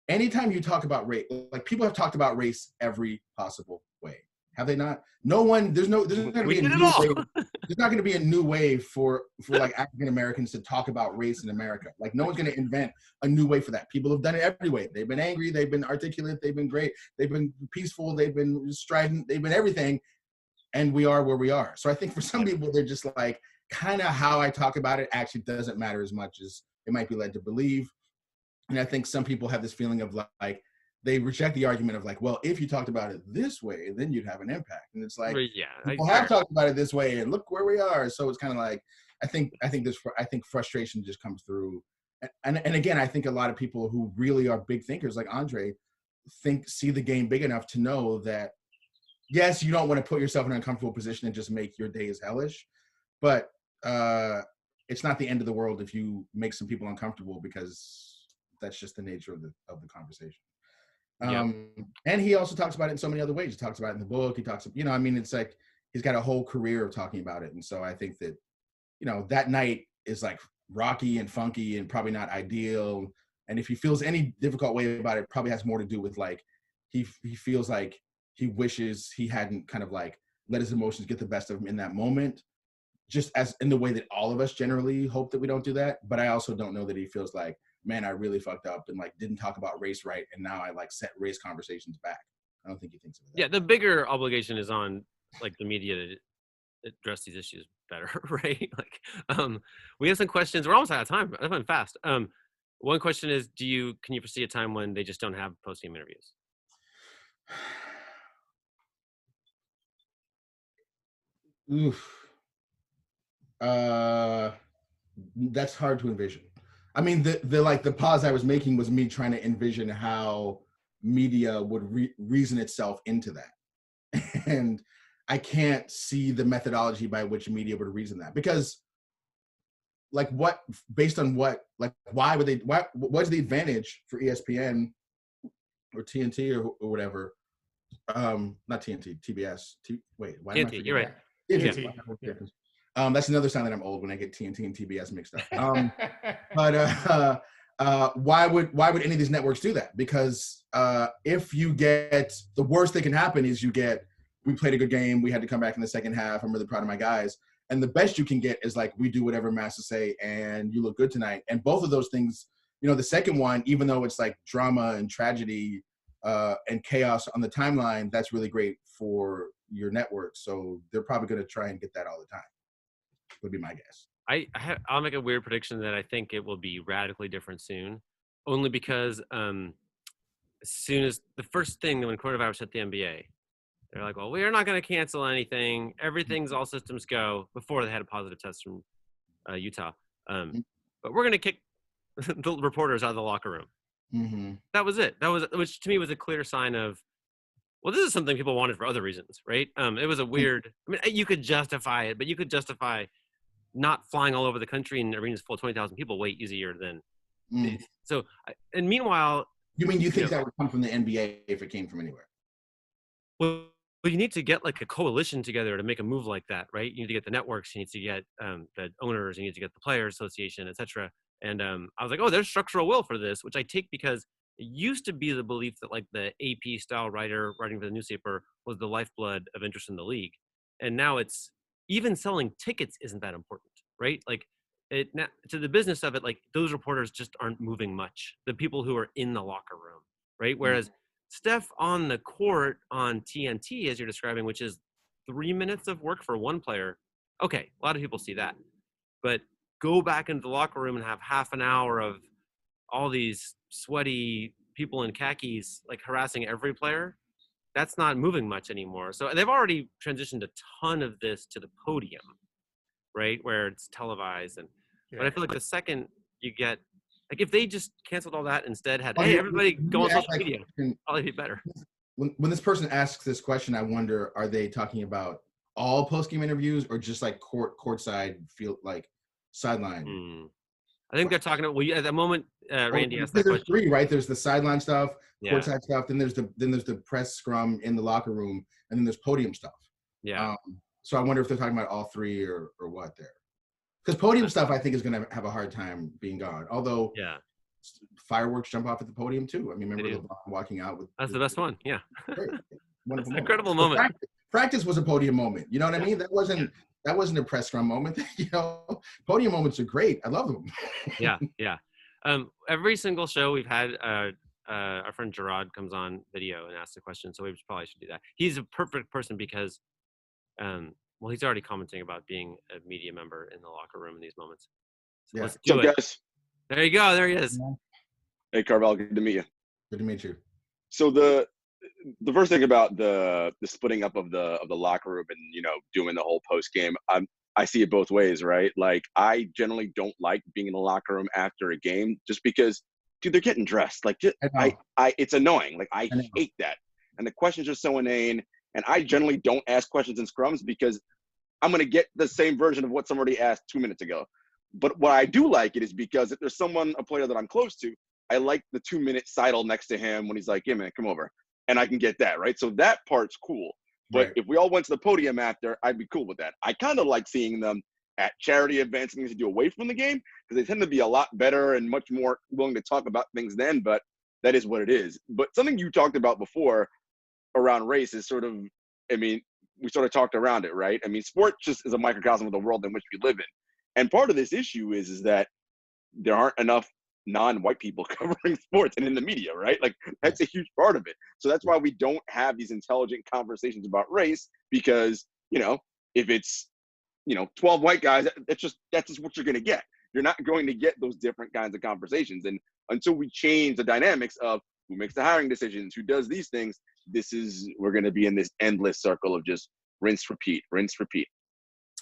anytime you talk about race, like, people have talked about race every possible way. Have they not? No one, there's not going to be a new wave. There's not going to be a new wave for like African Americans to talk about race in America. Like, no one's going to invent a new way for that. People have done it every way. They've been angry. They've been articulate. They've been great. They've been peaceful. They've been strident. They've been everything. And we are where we are. So I think for some people, they're just like, kind of how I talk about it actually doesn't matter as much as it might be led to believe. And I think some people have this feeling of like, they reject the argument of like, well, if you talked about it this way, then you'd have an impact. And it's like, people have talked about it this way and look where we are. So it's kind of like, I think frustration just comes through. And again, I think a lot of people who really are big thinkers like Andre see the game big enough to know that yes, you don't want to put yourself in an uncomfortable position and just make your days hellish, but it's not the end of the world if you make some people uncomfortable, because that's just the nature of the conversation. And he also talks about it in so many other ways. He talks about it in the book. He talks, I mean, it's like he's got a whole career of talking about it. And so I think that, that night is like rocky and funky and probably not ideal. And if he feels any difficult way about it, probably has more to do with like, he feels like he wishes he hadn't kind of like let his emotions get the best of him in that moment, just as in the way that all of us generally hope that we don't do that. But I also don't know that he feels like, man, I really fucked up and like didn't talk about race right, and now I like set race conversations back. I don't think he thinks of it. Yeah, the bigger obligation is on like the media to address these issues better, right? Like, we have some questions. We're almost out of time. That went fast. One question is, can you foresee a time when they just don't have post-game interviews? Oof. That's hard to envision. I mean, the pause I was making was me trying to envision how media would reason itself into that. And I can't see the methodology by which media would reason that, because like based on what, like, what's the advantage for ESPN or TNT or whatever? Not TNT, TBS. Why am I TNT, you're right. TNT. That's another sign that I'm old, when I get TNT and TBS mixed up. But why would any of these networks do that? Because if you get, the worst that can happen is we played a good game, we had to come back in the second half, I'm really proud of my guys. And the best you can get is like, we do whatever masters say and you look good tonight. And both of those things, the second one, even though it's like drama and tragedy and chaos on the timeline, that's really great for your network. So they're probably going to try and get that all the time, would be my guess. I'll make a weird prediction that I think it will be radically different soon, only because as soon as the first thing that when coronavirus hit the NBA, they're like, well, we are not going to cancel anything. Everything's all systems go, before they had a positive test from Utah. But we're going to kick the reporters out of the locker room. Mm-hmm. That was it. Which to me was a clear sign of, well, this is something people wanted for other reasons, right? It was a weird, I mean, you could justify it, but you could justify not flying all over the country in arenas full of 20,000 people way easier than. So, and meanwhile. You think that would come from the NBA if it came from anywhere? Well, you need to get like a coalition together to make a move like that, right? You need to get the networks, you need to get the owners, you need to get the Players Association, etc. And I was like, oh, there's structural will for this, which I take because it used to be the belief that like the AP style writer writing for the newspaper was the lifeblood of interest in the league. And now it's even selling tickets isn't that important, right? Like to the business of it, like those reporters just aren't moving much. The people who are in the locker room, right? Whereas Steph on the court on TNT, as you're describing, which is 3 minutes of work for one player. Okay, a lot of people see that. But go back into the locker room and have half an hour of all these sweaty people in khakis like harassing every player. That's not moving much anymore. So they've already transitioned a ton of this to the podium, right, where it's televised. But I feel like the second you get, like if they just canceled all that, instead had, hey, everybody go on social media, probably be better. When this person asks this question, I wonder, are they talking about all post-game interviews or just like courtside field, like sideline? I think they're talking about, at the moment, Randy asked that question. There's three, right? There's the sideline stuff, courtside stuff, then there's the press scrum in the locker room, and then there's podium stuff. Yeah. So I wonder if they're talking about all three or what there. Because podium stuff, I think, is going to have a hard time being gone. Although, fireworks jump off at the podium too. I mean, remember LeBron walking out with. That's the best one. Yeah. Wonderful an incredible moment. Practice was a podium moment. You know what I mean? That wasn't a press scrum moment. Podium moments are great. I love them. Yeah. Every single show we've had, our friend Gerard comes on video and asks a question, so we probably should do that. He's a perfect person because. Well, he's already commenting about being a media member in the locker room in these moments. So let's do it. Guys? There you go. There he is. Hey, Carvell, good to meet you. Good to meet you. So the first thing about the splitting up of the locker room and doing the whole post game, I see it both ways, right? Like I generally don't like being in the locker room after a game just because, dude, they're getting dressed. Like it's annoying. Like I hate that. And the questions are so inane. And I generally don't ask questions in scrums because I'm going to get the same version of what somebody asked 2 minutes ago. But what I do like it is because if there's a player that I'm close to, I like the 2-minute sidle next to him when he's like, "Yeah, man, come over." And I can get that, right? So that part's cool. But Right. if we all went to the podium after, I'd be cool with that. I kind of like seeing them at charity events and things to do away from the game because they tend to be a lot better and much more willing to talk about things then, but that is what it is. But something you talked about before around race is sort of, I mean, we sort of talked around it, right? I mean, sport just is a microcosm of the world in which we live in. And part of this issue is that there aren't enough non-white people covering sports and in the media, right? Like that's a huge part of it. So that's why we don't have these intelligent conversations about race because, if it's, 12 white guys, that's just what you're going to get. You're not going to get those different kinds of conversations. And until we change the dynamics of who makes the hiring decisions, who does these things, we're going to be in this endless circle of just rinse, repeat, rinse, repeat.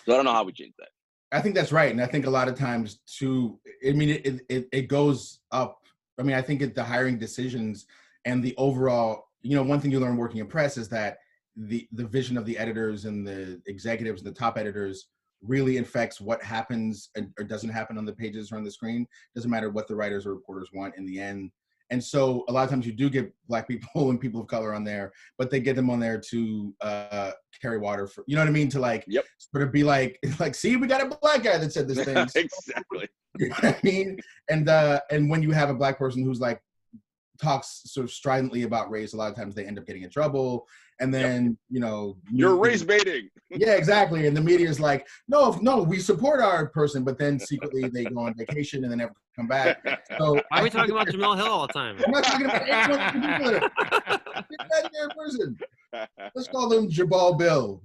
So I don't know how we change that. I think that's right. And I think a lot of times too, I mean, it goes up. I mean, I think the hiring decisions and the overall, one thing you learn working in press is that the vision of the editors and the executives and the top editors really affects what happens or doesn't happen on the pages or on the screen. Doesn't matter what the writers or reporters want in the end. And so a lot of times you do get Black people and people of color on there, but they get them on there to carry water for, you know what I mean? To Yep. sort of be like, see, we got a Black guy that said this thing. Exactly. You know what I mean? And when you have a Black person who's like, talks sort of stridently about race, a lot of times they end up getting in trouble. And then, you're race baiting. Yeah, exactly. And the media is like, no, we support our person, but then secretly they go on vacation and then never come back. So why are we talking about Jamel Hill all the time? I'm not talking about anyone in particular. Get that there person. Let's call them Jabal Bill.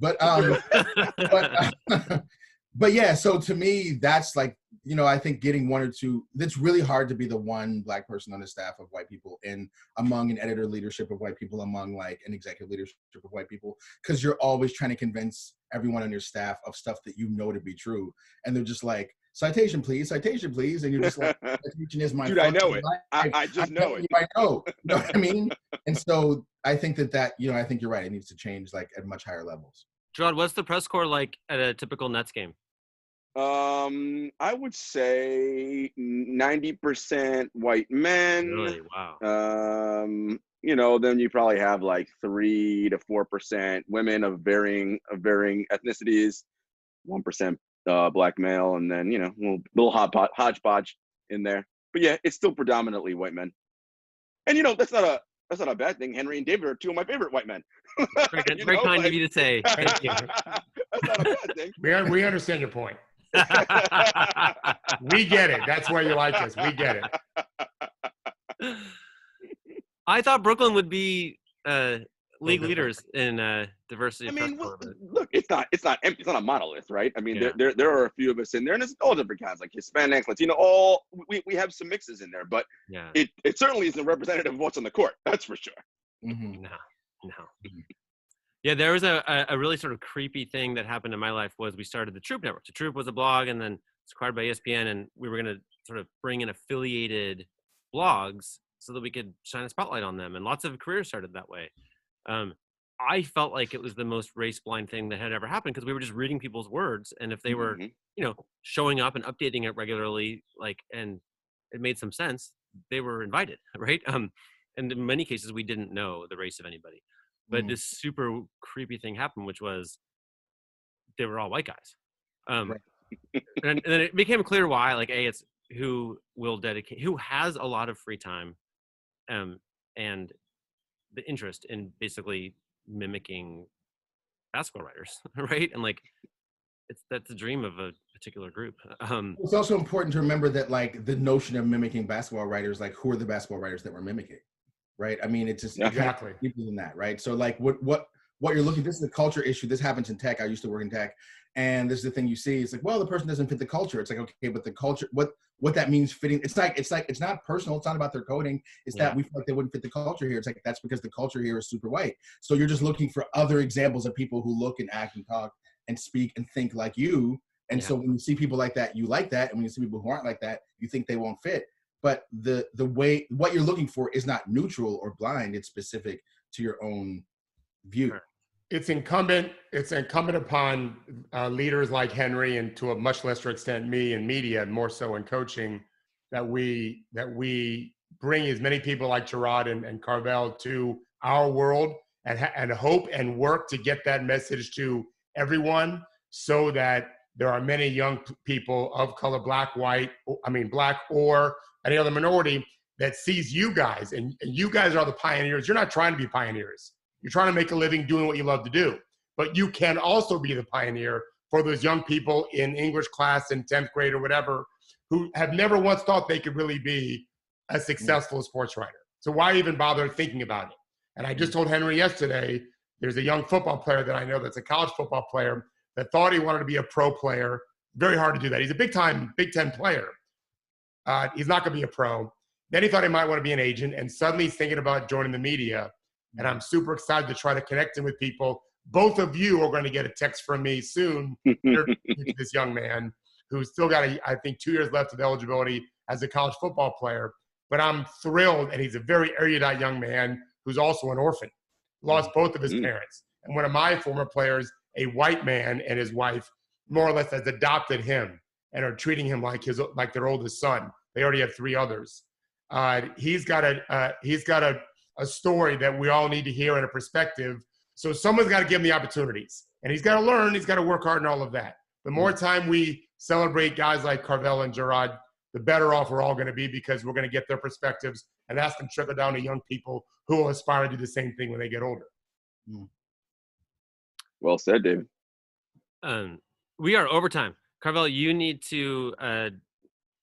But yeah, so to me, that's like, I think getting one or two, it's really hard to be the one Black person on the staff of white people and among an editor leadership of white people, among like an executive leadership of white people, because you're always trying to convince everyone on your staff of stuff that you know to be true. And they're just like, citation, please. And you're just like, citation is my dude, I know it. I just know it. I know. You know what I mean? And so I think that, I think you're right. It needs to change like at much higher levels. Gerard, what's the press corps like at a typical Nets game? I would say 90% white men. Really? Wow. Then you probably have like 3 to 4% women of varying ethnicities, 1% Black male, and then little hodgepodge in there. But yeah, it's still predominantly white men. And that's not a bad thing. Henry and David are two of my favorite white men. Very kind of you to say. Thank you. That's not a bad thing. We understand your point. We get it. That's why you like us. We get it. I thought Brooklyn would be league leaders in diversity. I mean, look, it's not empty. It's not a monolith, right? I mean, there are a few of us in there, and it's all different kinds, like Hispanics, Latino. We have some mixes in there, but it certainly isn't representative of what's on the court. That's for sure. Mm-hmm. No. Yeah, there was a really sort of creepy thing that happened in my life was we started the Troop Network. The Troop was a blog, and then it's acquired by ESPN, and we were going to sort of bring in affiliated blogs so that we could shine a spotlight on them. And lots of careers started that way. I felt like it was the most race-blind thing that had ever happened because we were just reading people's words, and if they were, showing up and updating it regularly, and it made some sense, they were invited, right? And in many cases, we didn't know the race of anybody. But this super creepy thing happened, which was they were all white guys. Right. and then it became clear why, it's who has a lot of free time and the interest in basically mimicking basketball writers, right? And that's the dream of a particular group. It's also important to remember that the notion of mimicking basketball writers, who are the basketball writers that we're mimicking? Right. I mean, it's just exactly deeper than that. Right. So what you're looking, this is a culture issue. This happens in tech. I used to work in tech. And this is the thing you see. It's like, well, the person doesn't fit the culture. It's like, okay, but the culture, what that means fitting, it's not personal. It's not about their coding. It's that we feel like they wouldn't fit the culture here. It's like, that's because the culture here is super white. So you're just looking for other examples of people who look and act and talk and speak and think like you. And so when you see people like that, you like that. And when you see people who aren't like that, you think they won't fit. But the way, what you're looking for is not neutral or blind. It's specific to your own view. Sure. it's incumbent upon leaders like Henry, and to a much lesser extent me in media, and more so in coaching, that we bring as many people like Gerard and Carvell to our world, and hope and work to get that message to everyone, so that there are many young people of color, black, white, black or any other minority, that sees you guys, and you guys are the pioneers. You're not trying to be pioneers. You're trying to make a living doing what you love to do. But you can also be the pioneer for those young people in English class in 10th grade or whatever, who have never once thought they could really be a successful sports writer. So why even bother thinking about it? And I just told Henry yesterday, there's a young football player that I know that's a college football player that thought he wanted to be a pro player. Very hard to do that. He's a big-time Big Ten player. He's not going to be a pro. Then he thought he might want to be an agent, and suddenly he's thinking about joining the media. And I'm super excited to try to connect him with people. Both of you are going to get a text from me soon to this young man who's still got, I think, 2 years left of eligibility as a college football player. But I'm thrilled, and he's a very erudite young man who's also an orphan, lost both of his parents. And one of my former players, a white man, and his wife more or less has adopted him and are treating him like their oldest son. They already have 3 others. He's got a story that we all need to hear and a perspective. So someone's got to give him the opportunities, and he's got to learn. He's got to work hard and all of that. The more time we celebrate guys like Carvell and Gerard, the better off we're all going to be, because we're going to get their perspectives and ask them to trickle down to young people who will aspire to do the same thing when they get older. Well said, David. We are overtime. Carvell, you need to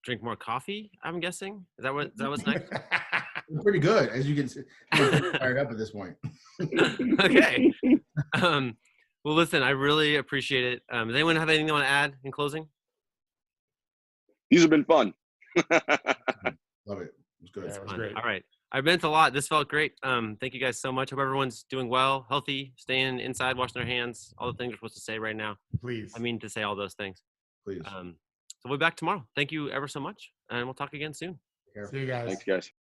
drink more coffee, I'm guessing. Is that what's next? Pretty good, as you can see. I'm fired up at this point. Okay. Well, listen, I really appreciate it. Does anyone have anything they want to add in closing? These have been fun. Love it. It was good. Yeah, it was great. All right. I meant a lot. This felt great. Thank you guys so much. Hope everyone's doing well, healthy, staying inside, washing their hands, all the things we're supposed to say right now. Please. I mean to say all those things. Please. So we'll be back tomorrow. Thank you ever so much, and we'll talk again soon. See you guys. Thanks, guys.